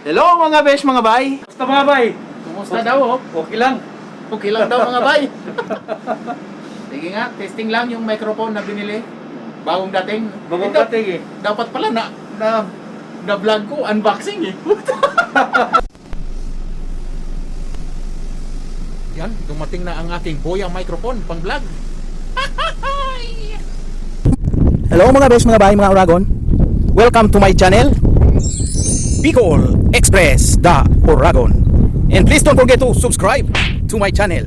Hello mga besh, mga bay. Basta mga bay, kumusta daw? Okay lang. Okay lang daw mga bay. Sige nga, testing lang yung microphone na binili. Bagong dating. Bagong Ito, dating eh. Dapat pala na vlog ko, unboxing eh. Yan, dumating na ang aking boyang microphone pang vlog. Hello mga besh, mga bay, mga Oragon. Welcome to my channel, Bicol Express the Oragon. And please don't forget to subscribe to my channel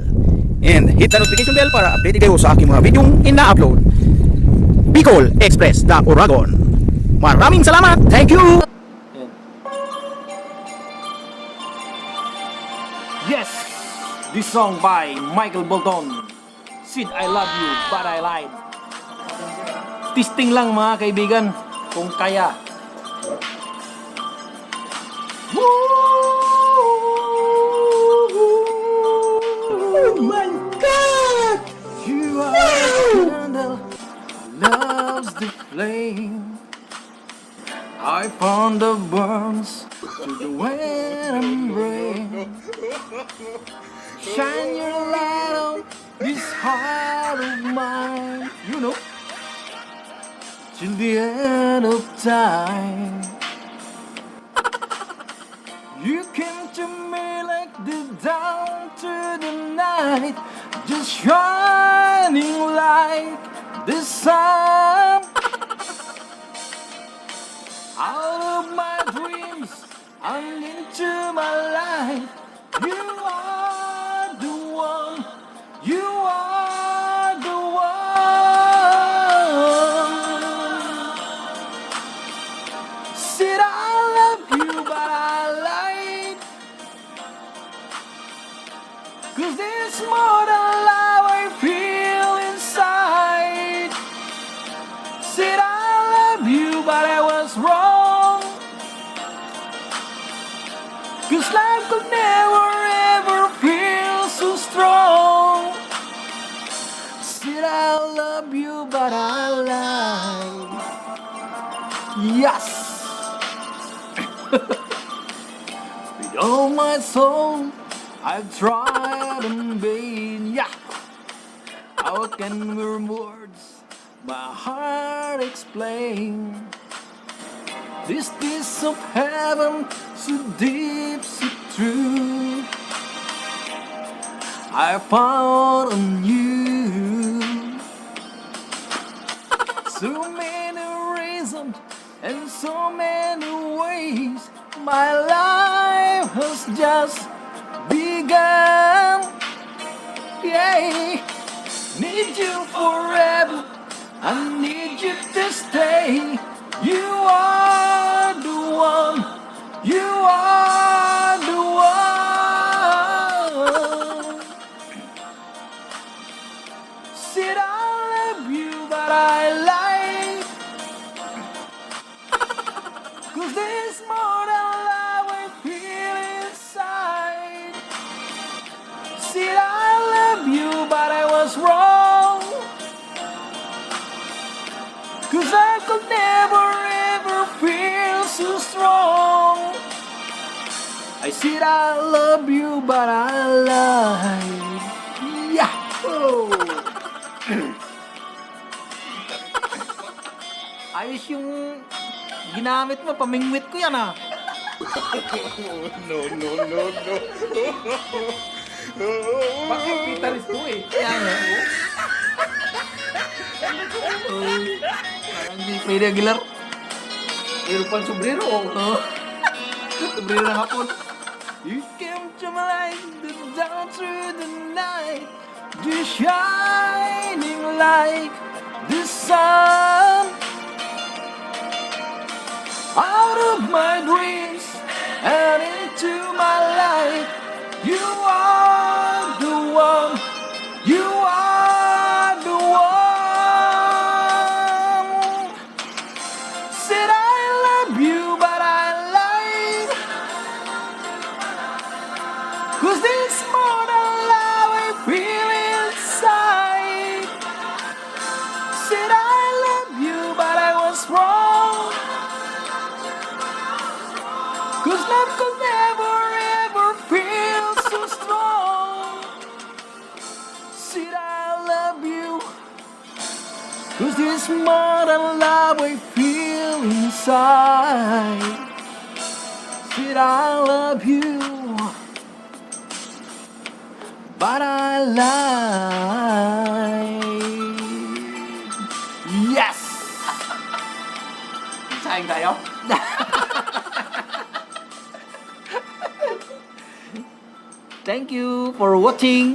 and hit the notification bell para updated kayo sa aking mga videong ina-upload. Bicol Express the Oragon. Maraming salamat. Thank you. Yes, this song by Michael Bolton. Said I love you, but I lied. Testing lang mga kaibigan, kung kaya. Oh my God! You are the candle, loves the flame. I found the burns to the wind and rain. Shine your light on this heart of mine, you know, till the end of time. You came to me like the dawn to the night, just shining like the sun. Out of my dreams and into my life, you are the one, you are the one. Said I love you, but I lied, 'cause there's more than love I feel inside. Said I love you, but I was wrong, 'cause life could never ever feel so strong. Said I love you, but I lied. Yes. With all my soul, I've tried in vain. Yeah. How can mere words my heart explain? This kiss of heaven, so deep, so true, I found on you. So many reasons and so many ways, my life has just begun. Yeah, need you forever, I need you to stay. You are the one, you are the one. Said I love you, but I lied, 'cause there's more than love I feel inside. Said I love you, but I was wrong, 'cause I could never ever feel so strong. I said I love you, but I lied. Yeah. Oh. Ayos yung ginamit mo, pamingwit ko yan ah. No. Bakit Peter is to eh? Yan eh. Parang hindi pwede agilar. Meron pang sombrero. Oh. Sobrang na hapon. You came to my life, down through the night, just shining like the sun. Out of my dreams and into my life, you are the one, you are the one. Said I love you, but I lied, 'cause there's more than love I feel inside. Said I love you, but I was wrong, 'Cause love could never ever feel so strong. Said I love you, 'cause this more than love I feel inside. Said I love you, but I lied. Yes! Sayang tayo. Thank you for watching.